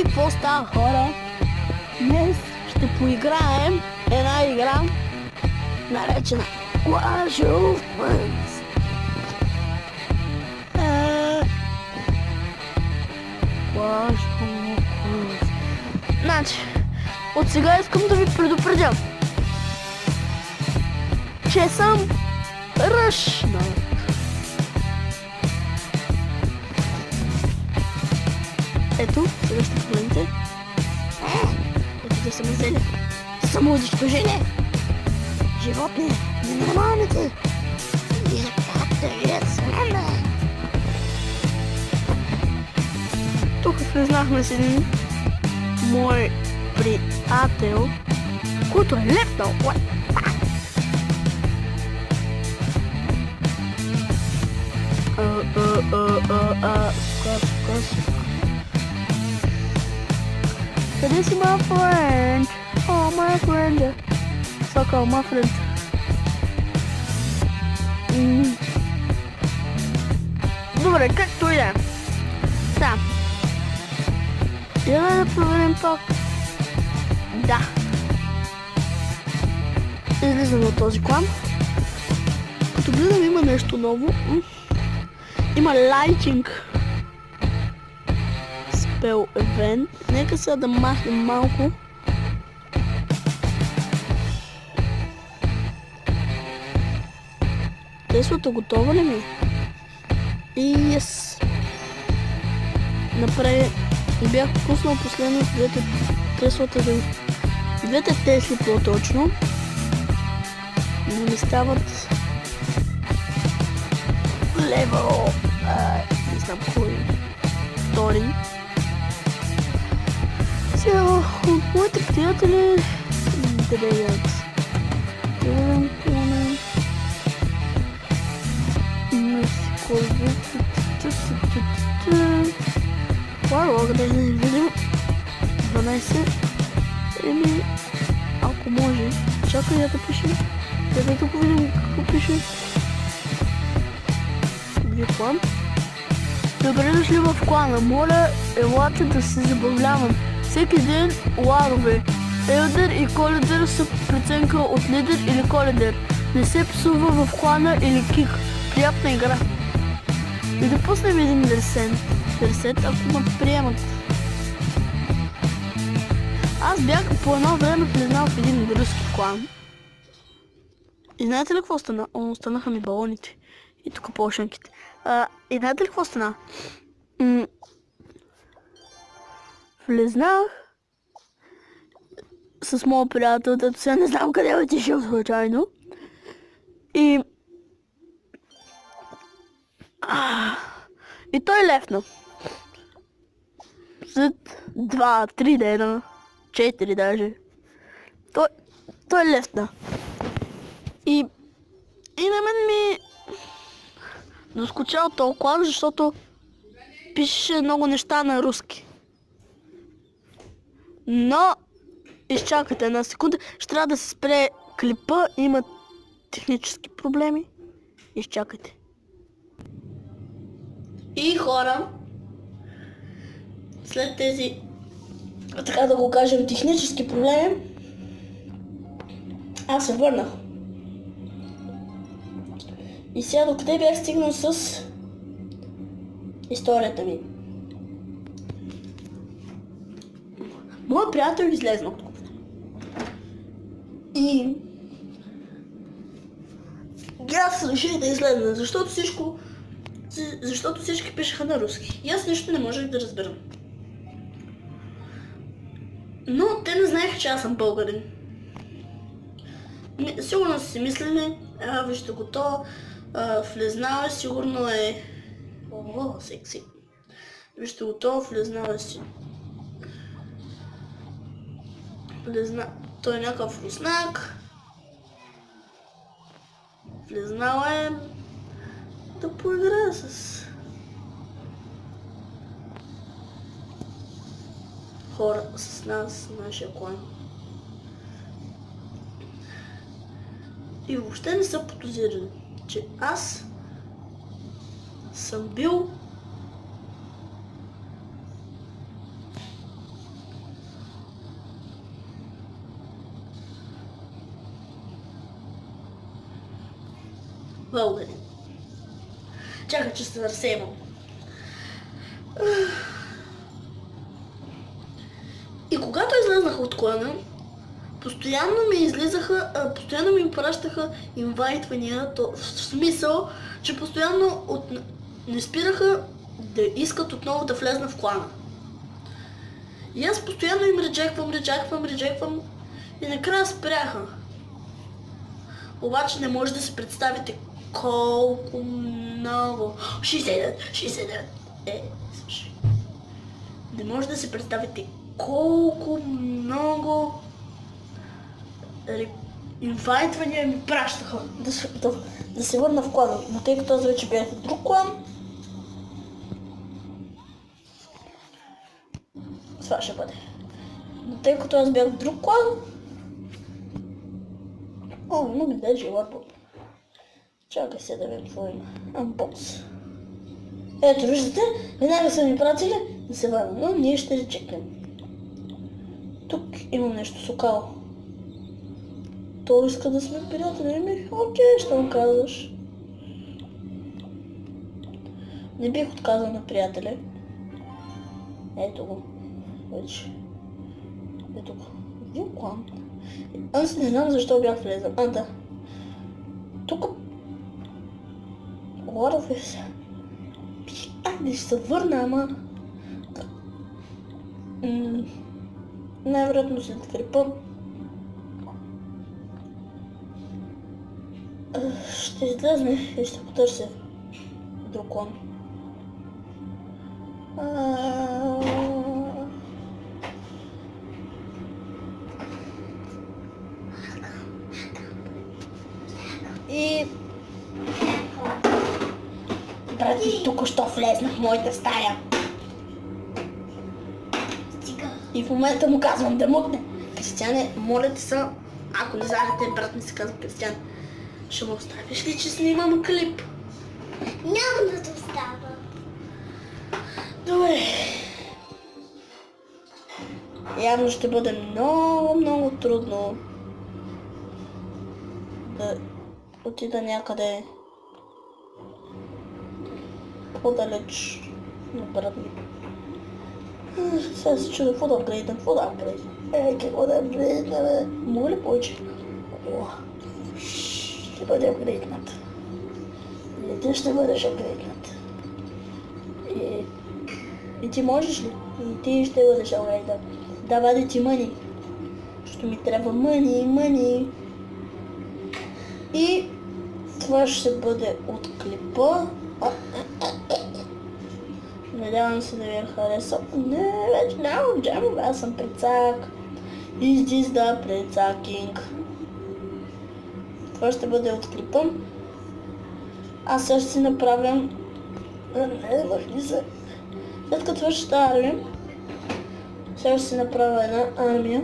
какво става, хора? Днес ще поиграем една игра, наречена Clash of Clans. Clash of Clans. Значи, от сега искам да ви предупредя, че съм ръшнат. Ето, сега ще погледнете. Ето да са ме взели. Самоунищожение! Животни, ненормалните! И как да вият с мен? Тук влезнахме с един мой приятел, който е лепнал. Къде си, my friend? Oh, my friend. So-called my friend. Добре, както и да. Да. Трябва да проверим пак. Да. Излизам от този клан. Като гледам има нещо ново. Има Lighting Spell Event. Нека сега да махнем малко. Теслата готова ли ми? И yes. Напред бях пуснал последно двете Теслата да... Двете Тесли по-точно. Но ми стават левел. Не знам кой. Втори. Сега от моите приятели дреят. Лога да не видим 12. Еми, ако може. Чакай да пише. Да тук видим какво пише. Клан. Добре дошли в клана. Моля, елате да се забавлявам. Всеки ден ларове. Елдер и Коледер са преценка от лидер или Коледер. Не се псува в клана или кик. Приятна игра. И да пуснем един ресет, ако ме приемат. Аз бях по едно време влезнал в един руски клан. И знаете ли какво стана? Останаха ми балоните. И тук полшанките. И знаете ли какво стана? Влезнах с моят приятел, тъто сега не знам къде е отишъл случайно. И той лефна. След 2-3 дена, 4 даже. Той лефна. И на мен ми доскочал този клан, защото пишеше много неща на руски. Но изчакайте една секунда, ще трябва да се спре клипа, има технически проблеми. Изчакайте. И хора, след тези, така да го кажем, технически проблеми, аз се върнах. И сега докъде бях стигнал с историята ми. Моят приятел излезна от кухня. И аз реших да излезна, защото всички пишеха на руски. И аз нещо не можех да разбера. Но те не знаеха, че аз съм българин. Сигурно са си мислили, вижте го то, влезнал е, сигурно е... О, секси. Вижте го то, влезнал е си. Той е някакъв руснак. Влезнал е да поиграе с хора, с нас, нашия клан. И въобще не са подозирали, че аз съм бил българи. Чакай, че се разсейвам. И когато излезнах от клана, постоянно ми пращаха инвайтвания, в смисъл, че постоянно не спираха да искат отново да влезна в клана. И аз постоянно им реджеквам и накрая спряха. Обаче не може да се представите колко много... 69. Слушай. Не може да се представите колко много инвайтвания ми пращаха да се върна в клана. Но тъй като аз вече бях в друг клан, това ще бъде. Но тъй като аз бях в друг клан, много ми дай желато. Чакай се да видим какво има. Unbox. Ето, виждате, веднага са ми пратили да се върна, но ние ще речекнем. Тук имам нещо сокало. Той иска да сме приятели ми? Окей, ще му казваш. Не бих отказал на приятели. Ето го. Вече. Ето го. Един клан. Аз не знам защо бях влезен. Да. Тук... Лорове се. Не ще се върна, ама... Най-вероятно след крипа. Ще излезне и ще потърся друг клан. И... Брати, тук що влезнах в моята стая. И в момента му казвам да мъкне. Кристияне, моля те са, ако не знаете, брат ми се казва Кристиян. Ще му оставиш ли, че снимам клип? Няма да те остава. Добре. Явно ще бъде много трудно да отида някъде по-далеч на брат ми. Сега се чудя, какво да апгрейдна, какво да апгрейдна, бе? Мога ли повече? Ще бъде апгрейднат. И ти ще бъдеш апгрейднат. И ти можеш ли? И ти ще бъдеш апгрейднат. Да, бъде ти мъни. Защото ми трябва мъни. И това ще бъде от клипа. Надявам се да ви е харесал. Не, вече нямам джамове, аз съм прецак. Is this the прецакинг? Това ще бъде от клипа. Аз сега ще си направя... Не, върни се. След като свърши тази армия, сега ще си направя една армия.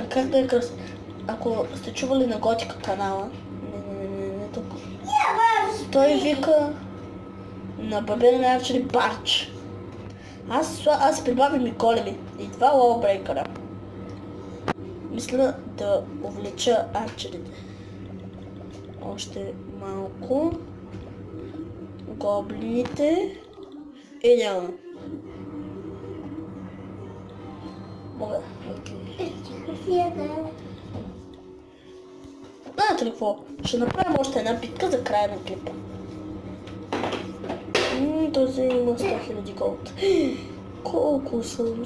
Как да е красиво? Ако сте чували на Готика канала, не тук. Той вика на Бабелен Арчери Барч. Аз прибавим и големи и два лоубрейкъра. Мисля да увлеча арчерите. Още малко. Гоблините. Идеално. Мога. Знаете ли какво? Ще направим още една битка за края на клипа. Този има 100 000 голд. Колко съм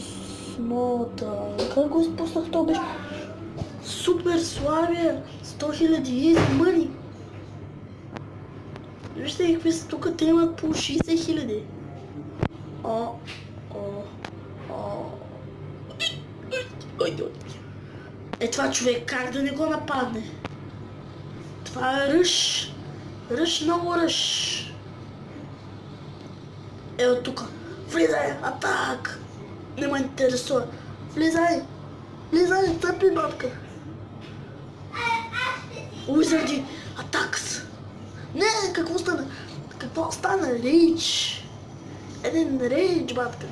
смотан. Как го изпуснах? То беше супер славия. 100 000 easy money. Вижте какви са тук, те имат по 60 000. Е, това човек как да не го нападне? Това е ръж. Много ръж. Ето тук. Влизай, атак! Не ме интересува. Влизай, цъпи, батка. Уизарди, атакс. Не, какво стана? Какво стана? Рейдж. Един рейдж, батка.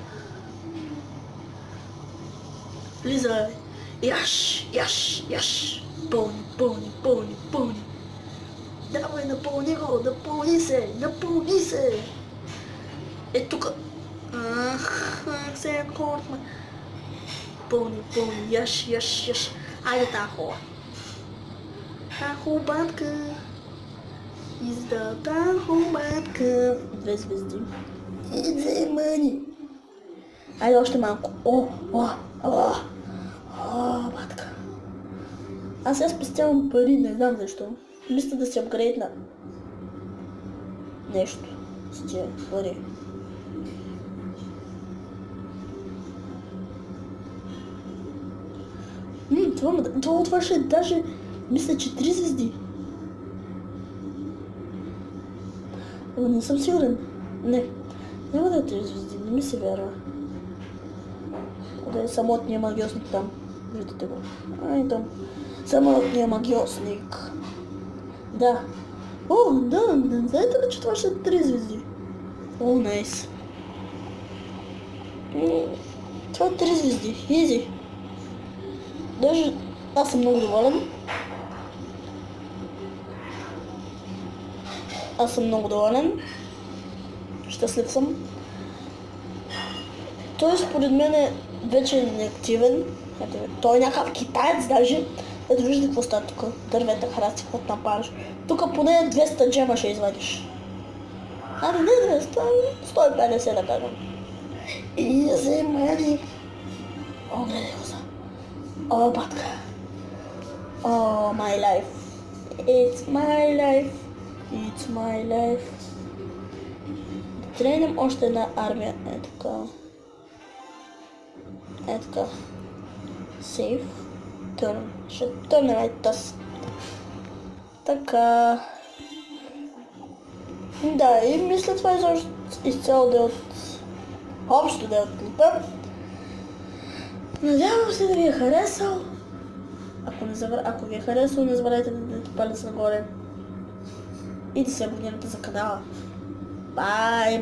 Влизай. Яш. Пълни. Давай, напълни го, напълни се. Е, тук. Сега хората. Пълни, яш. Айде тази хора. Тахобатка. Изда тахобатка. 2 звезди. Иде мъни. Айде още малко. Батка. Аз сега спестявам пари, не знам защо. Мисля да си апгрейдна нещо с тия пари. Това ще е даже, мисля, че 3 звезди. Но не съм сигурен. Не, няма да е 3 звезди, не ми се вярва. Да е самотния магиосник там. Виждате го. Ай там. Самотния магиосник. Да. Да, знаете ли, че това ще е 3 звезди? Найс. Това е 3 звезди. Изи. Даже аз съм много доволен. Щастлив съм. Той според мен е вече неактивен. Той е някакъв китаец даже. Ето виждате какво става тук. Дървета, храсти, каквото напараш. Тук поне 200 джема ще извадиш. Не 200, 150 да кажем. И вземани. Гледай го за. Батка. My life. It's my life. Да тренем още една армия. Е така. Save. Turn. Ще търнем таз. Така. Да, и мисля това изцяло да е общо да е от клипа. Надявам се да ви е харесал. Ако ви е харесал, не забравяйте да дадете палец нагоре и да се абонирате за канала. Бай!